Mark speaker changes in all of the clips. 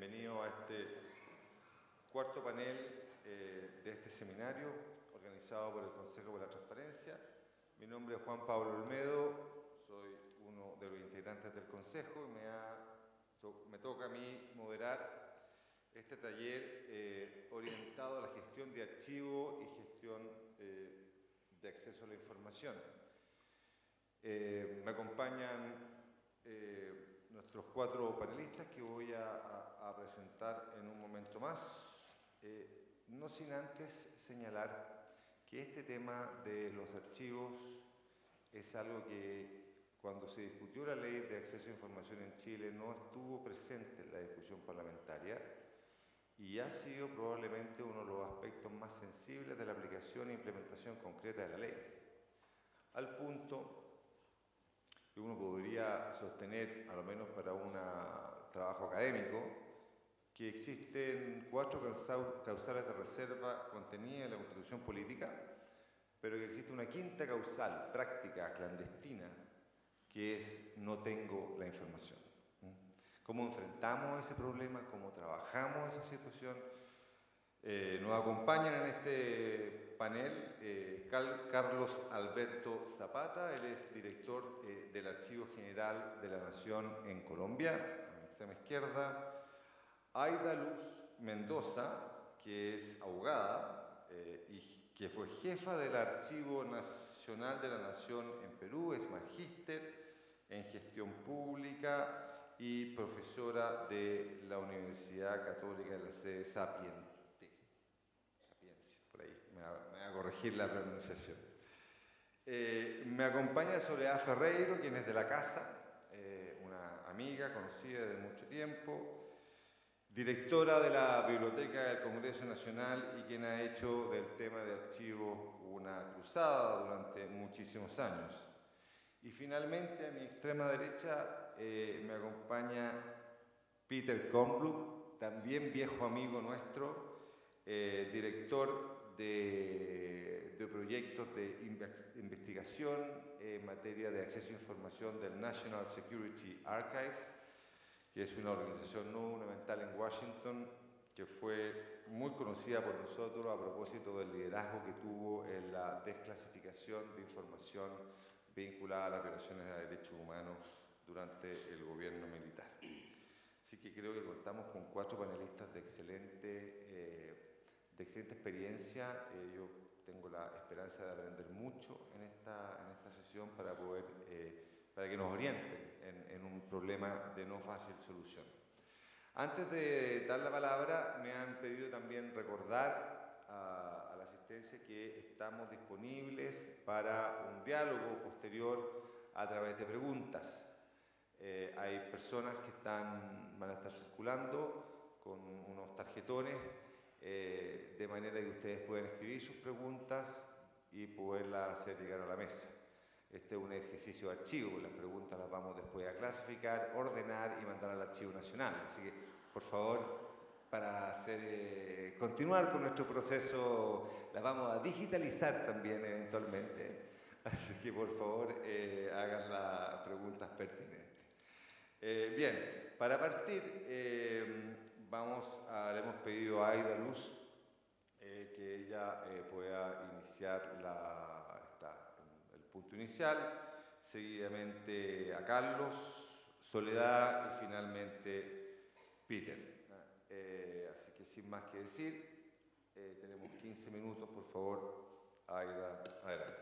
Speaker 1: bienvenido a este cuarto panel de este seminario organizado por el Consejo por la Transparencia. Mi nombre es Juan Pablo Olmedo, soy uno de los integrantes del Consejo y me toca a mí moderar este taller orientado a la gestión de archivos y gestión de acceso a la información. Me acompañan nuestros cuatro panelistas que voy a presentar en un momento más, no sin antes señalar que este tema de los archivos es algo que cuando se discutió la ley de acceso a información en Chile no estuvo presente en la discusión parlamentaria y ha sido probablemente uno de los aspectos más sensibles de la aplicación e implementación concreta de la ley, al punto que uno podría sostener, a lo menos para un trabajo académico, que existen 4 causales de reserva contenidas en la Constitución Política, pero que existe una quinta causal, práctica, clandestina, que es no tengo la información. ¿Cómo enfrentamos ese problema? ¿Cómo trabajamos esa situación? Nos acompañan en este panel Carlos Alberto Zapata, él es director del Archivo General de la Nación en Colombia, a mi extrema izquierda. Aida Luz Mendoza, que es abogada y que fue jefa del Archivo Nacional de la Nación en Perú, es magíster en gestión pública y profesora de la Universidad Católica de la sede Sapientia. Por ahí, me va a corregir la pronunciación. Me acompaña Soledad Ferreiro, quien es de la casa, una amiga conocida de mucho tiempo, directora de la Biblioteca del Congreso Nacional y quien ha hecho del tema de archivos una cruzada durante muchísimos años. Y finalmente, a mi extrema derecha, me acompaña Peter Kornblum, también viejo amigo nuestro, director de proyectos de investigación en materia de acceso a información del National Security Archives, que es una organización no gubernamental en Washington que fue muy conocida por nosotros a propósito del liderazgo que tuvo en la desclasificación de información vinculada a las violaciones de derechos humanos durante el gobierno militar. Así que creo que contamos con 4 panelistas de excelente experiencia. Yo tengo la esperanza de aprender mucho en esta sesión para que nos orienten en un problema de no fácil solución. Antes de dar la palabra, me han pedido también recordar a la asistencia que estamos disponibles para un diálogo posterior a través de preguntas. Hay personas que van a estar circulando con unos tarjetones de manera que ustedes puedan escribir sus preguntas y poderlas hacer llegar a la mesa. Este es un ejercicio de archivo, las preguntas las vamos después a clasificar, ordenar y mandar al Archivo Nacional. Así que, por favor, para continuar con nuestro proceso, las vamos a digitalizar también eventualmente. Así que, por favor, hagan las preguntas pertinentes. Bien, para partir, le hemos pedido a Aida Luz que ella pueda iniciar el punto inicial, seguidamente a Carlos, Soledad y finalmente Peter. Así que sin más que decir, tenemos 15 minutos, por favor, Aida, adelante.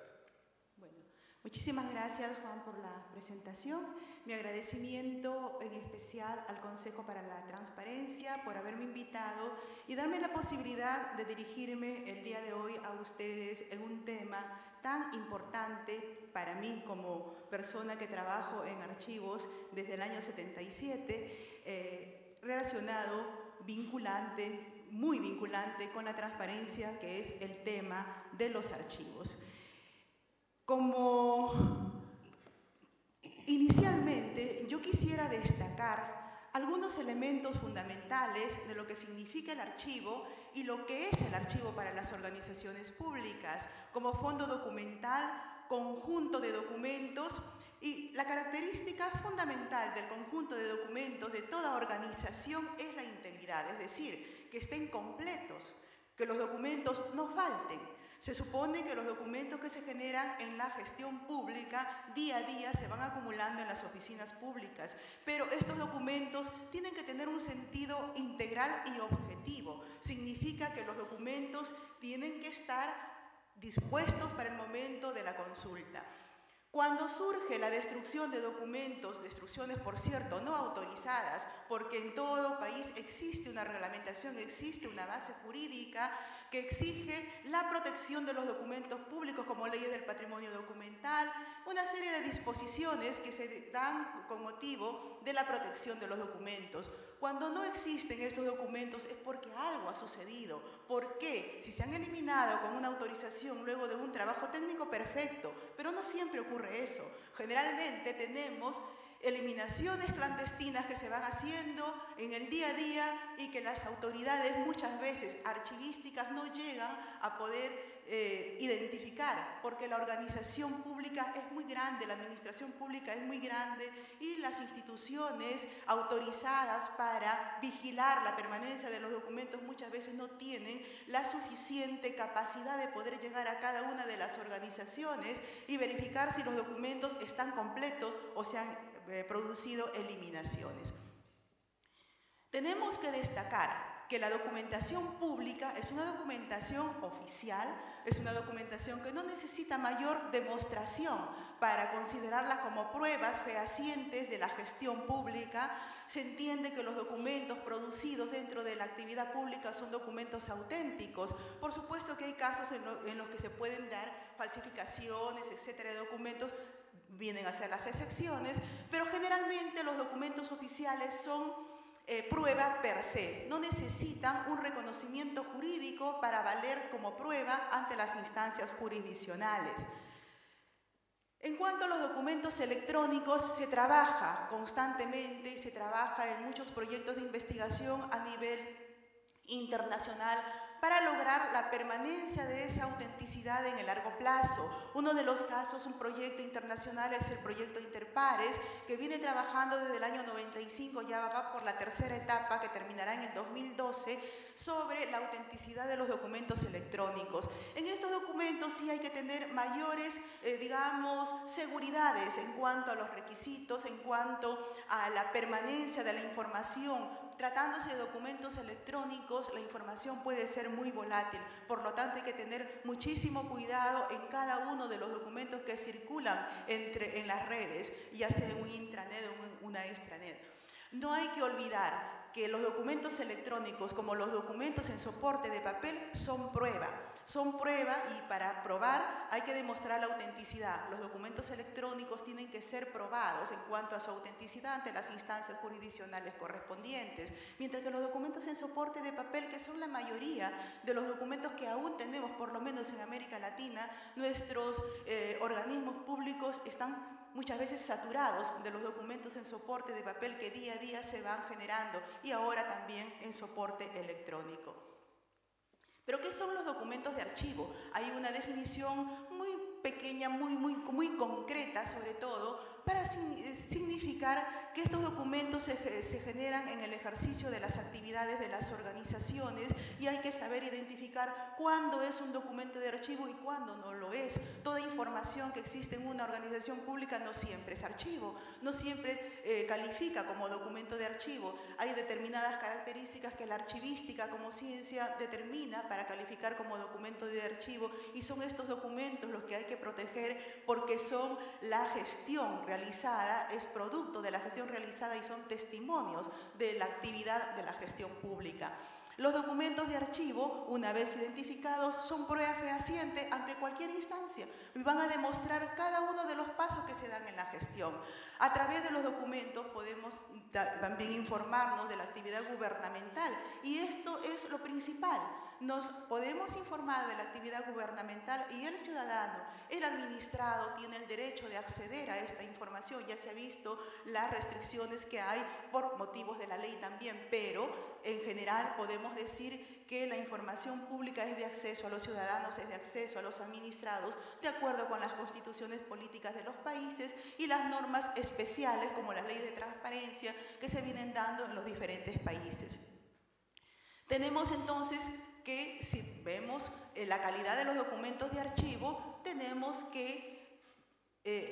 Speaker 2: Bueno, muchísimas gracias, Juan, por la presentación. Mi agradecimiento en especial al Consejo para la Transparencia por haberme invitado y darme la posibilidad de dirigirme el día de hoy a ustedes en un tema tan importante para mí como persona que trabajo en archivos desde el año 77, relacionado, vinculante, muy vinculante con la transparencia, que es el tema de los archivos. Como inicialmente, yo quisiera destacar algunos elementos fundamentales de lo que significa el archivo y lo que es el archivo para las organizaciones públicas, como fondo documental, conjunto de documentos y la característica fundamental del conjunto de documentos de toda organización es la integridad, es decir, que estén completos, que los documentos no falten. Se supone que los documentos que se generan en la gestión pública día a día se van acumulando en las oficinas públicas, pero estos documentos tienen que tener un sentido integral y objetivo. Significa que los documentos tienen que estar dispuestos para el momento de la consulta. Cuando surge la destrucción de documentos, destrucciones por cierto no autorizadas, porque en todo país existe una reglamentación, existe una base jurídica que exige la protección de los documentos públicos como leyes del patrimonio documental, una serie de disposiciones que se dan con motivo de la protección de los documentos. Cuando no existen estos documentos es porque algo ha sucedido. ¿Por qué? Si se han eliminado con una autorización luego de un trabajo técnico, perfecto, pero no siempre ocurre eso. Generalmente tenemos eliminaciones clandestinas que se van haciendo en el día a día y que las autoridades muchas veces archivísticas no llegan a poder identificar, porque la organización pública es muy grande, la administración pública es muy grande y las instituciones autorizadas para vigilar la permanencia de los documentos muchas veces no tienen la suficiente capacidad de poder llegar a cada una de las organizaciones y verificar si los documentos están completos o se han producido eliminaciones. Tenemos que destacar que la documentación pública es una documentación oficial, es una documentación que no necesita mayor demostración para considerarla como pruebas fehacientes de la gestión pública. Se entiende que los documentos producidos dentro de la actividad pública son documentos auténticos. Por supuesto que hay casos en los que se pueden dar falsificaciones, etcétera, de documentos, vienen a ser las excepciones, pero generalmente los documentos oficiales son prueba per se, no necesitan un reconocimiento jurídico para valer como prueba ante las instancias jurisdiccionales. En cuanto a los documentos electrónicos, se trabaja constantemente y se trabaja en muchos proyectos de investigación a nivel internacional para lograr la permanencia de esa autenticidad en el largo plazo. Uno de los casos, un proyecto internacional, es el proyecto Interpares, que viene trabajando desde el año 95, ya va por la tercera etapa, que terminará en el 2012, sobre la autenticidad de los documentos electrónicos. En estos documentos sí hay que tener mayores, digamos, seguridades en cuanto a los requisitos, en cuanto a la permanencia de la información. Tratándose de documentos electrónicos, la información puede ser muy volátil, por lo tanto hay que tener muchísimo cuidado en cada uno de los documentos que circulan en las redes, ya sea un intranet o una extranet. No hay que olvidar que los documentos electrónicos, como los documentos en soporte de papel, son prueba y para probar hay que demostrar la autenticidad. Los documentos electrónicos tienen que ser probados en cuanto a su autenticidad ante las instancias jurisdiccionales correspondientes, mientras que los documentos en soporte de papel, que son la mayoría de los documentos que aún tenemos, por lo menos en América Latina, nuestros organismos públicos están muchas veces saturados de los documentos en soporte de papel que día a día se van generando y ahora también en soporte electrónico. ¿Pero qué son los documentos de archivo? Hay una definición muy pequeña, muy concreta sobre todo, para significar que estos documentos se generan en el ejercicio de las actividades de las organizaciones y hay que saber identificar cuándo es un documento de archivo y cuándo no lo es. Toda información que existe en una organización pública no siempre es archivo, no siempre califica como documento de archivo. Hay determinadas características que la archivística como ciencia determina para calificar como documento de archivo y son estos documentos los que hay que proteger porque son la gestión realizada, es producto de la gestión realizada y son testimonios de la actividad de la gestión pública. Los documentos de archivo, una vez identificados, son prueba fehaciente ante cualquier instancia y van a demostrar cada uno de los pasos que se dan en la gestión. A través de los documentos podemos también informarnos de la actividad gubernamental y esto es lo principal. nos podemos informar de la actividad gubernamental y el ciudadano, el administrado, tiene el derecho de acceder a esta información. Ya se ha visto las restricciones que hay por motivos de la ley también, pero en general podemos decir que la información pública es de acceso a los ciudadanos, es de acceso a los administrados, de acuerdo con las constituciones políticas de los países y las normas especiales como la ley de transparencia que se vienen dando en los diferentes países. Tenemos entonces que, si vemos la calidad de los documentos de archivo, tenemos que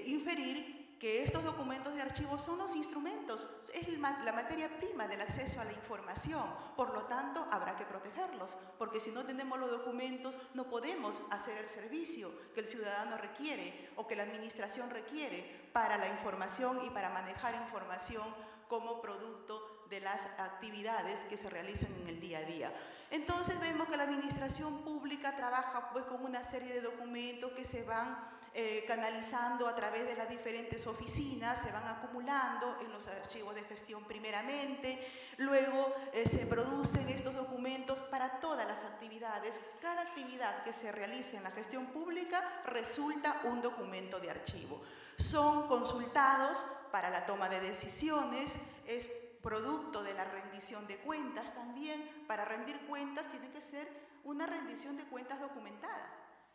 Speaker 2: inferir que estos documentos de archivo son los instrumentos, es la materia prima del acceso a la información. Por lo tanto, habrá que protegerlos, porque si no tenemos los documentos, no podemos hacer el servicio que el ciudadano requiere o que la administración requiere para la información y para manejar información como producto de las actividades que se realizan en el día a día. Entonces vemos que la administración pública trabaja pues con una serie de documentos que se van canalizando a través de las diferentes oficinas, se van acumulando en los archivos de gestión primeramente, luego se producen estos documentos para todas las actividades. Cada actividad que se realice en la gestión pública resulta un documento de archivo. Son consultados para la toma de decisiones, es producto de la rendición de cuentas también. Para rendir cuentas tiene que ser una rendición de cuentas documentada.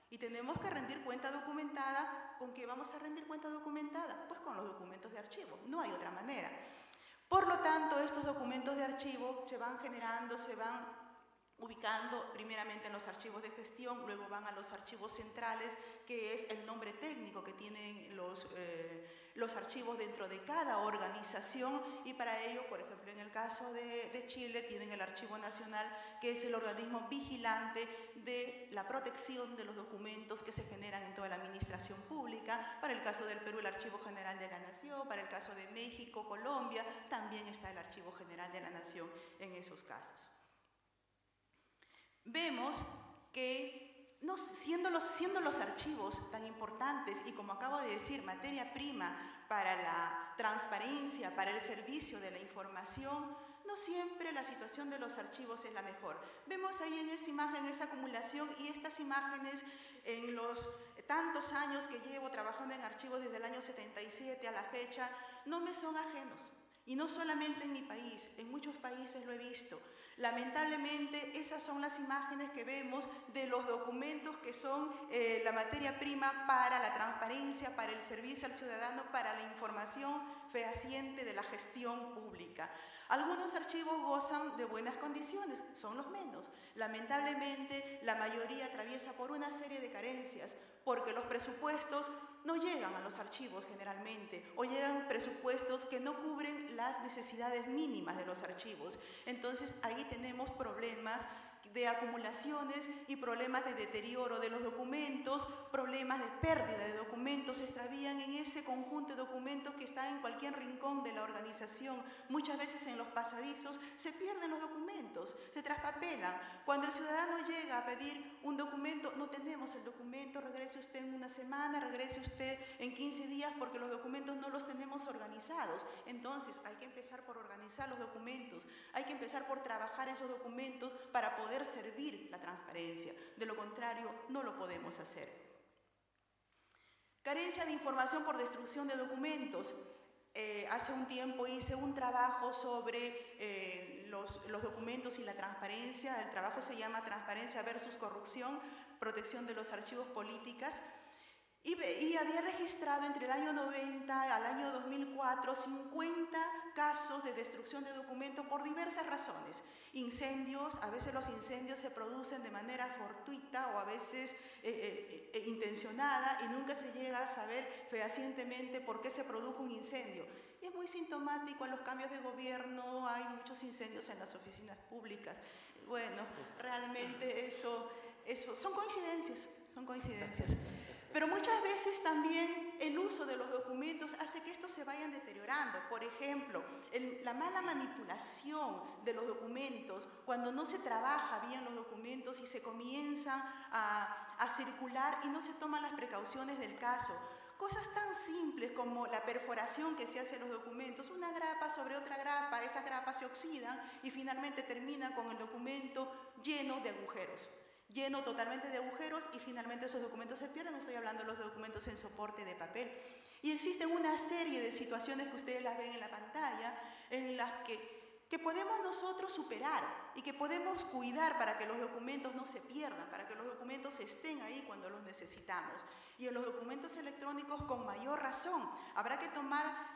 Speaker 2: Y tenemos que rendir cuenta documentada. ¿Con qué vamos a rendir cuenta documentada? Pues con los documentos de archivo, no hay otra manera. Por lo tanto, estos documentos de archivo se van generando, se van ubicando primeramente en los archivos de gestión, luego van a los archivos centrales, que es el nombre técnico que tienen los archivos dentro de cada organización, y para ello, por ejemplo, en el caso de Chile, tienen el Archivo Nacional, que es el organismo vigilante de la protección de los documentos que se generan en toda la administración pública. Para el caso del Perú, el Archivo General de la Nación. Para el caso de México, Colombia, también está el Archivo General de la Nación en esos casos. Vemos que siendo los archivos tan importantes y, como acabo de decir, materia prima para la transparencia, para el servicio de la información, no siempre la situación de los archivos es la mejor. Vemos ahí en esa imagen esa acumulación, y estas imágenes, en los tantos años que llevo trabajando en archivos desde el año 77 a la fecha, no me son ajenos. Y no solamente en mi país, en muchos países lo he visto. Lamentablemente, esas son las imágenes que vemos de los documentos que son la materia prima para la transparencia, para el servicio al ciudadano, para la información fehaciente de la gestión pública. Algunos archivos gozan de buenas condiciones, son los menos. Lamentablemente, la mayoría atraviesa por una serie de carencias, porque los presupuestos no llegan a los archivos generalmente, o llegan presupuestos que no cubren las necesidades mínimas de los archivos. Entonces ahí tenemos problemas de acumulaciones y problemas de deterioro de los documentos, problemas de pérdida de documentos, se extravían en ese conjunto de documentos que están en cualquier rincón de la organización. Muchas veces en los pasadizos se pierden los documentos, se traspapelan. Cuando el ciudadano llega a pedir un documento, no tenemos el documento, regrese usted en una semana, regrese usted en 15 días, porque los documentos no los tenemos organizados. Entonces hay que empezar por organizar los documentos, hay que empezar por trabajar esos documentos para poder servir la transparencia. De lo contrario, no lo podemos hacer. Carencia de información por destrucción de documentos. Hace un tiempo hice un trabajo sobre los documentos y la transparencia. El trabajo se llama Transparencia versus Corrupción, protección de los archivos políticas. Y había registrado entre el año 90 al año 2004 50 casos de destrucción de documentos por diversas razones. Incendios, a veces los incendios se producen de manera fortuita o a veces intencionada, y nunca se llega a saber fehacientemente por qué se produjo un incendio. Y es muy sintomático, en los cambios de gobierno hay muchos incendios en las oficinas públicas. Bueno, realmente eso son coincidencias, son coincidencias. Pero muchas veces también el uso de los documentos hace que estos se vayan deteriorando. Por ejemplo, la mala manipulación de los documentos, cuando no se trabaja bien los documentos y se comienzan a circular y no se toman las precauciones del caso. cosas tan simples como la perforación que se hace en los documentos, una grapa sobre otra grapa, esas grapas se oxidan y finalmente terminan con el documento lleno de agujeros, lleno totalmente de agujeros y finalmente esos documentos se pierden. No estoy hablando de los documentos en soporte de papel. Y existen una serie de situaciones que ustedes las ven en la pantalla en las que podemos nosotros superar y que podemos cuidar para que los documentos no se pierdan, para que los documentos estén ahí cuando los necesitamos. Y en los documentos electrónicos con mayor razón habrá que tomar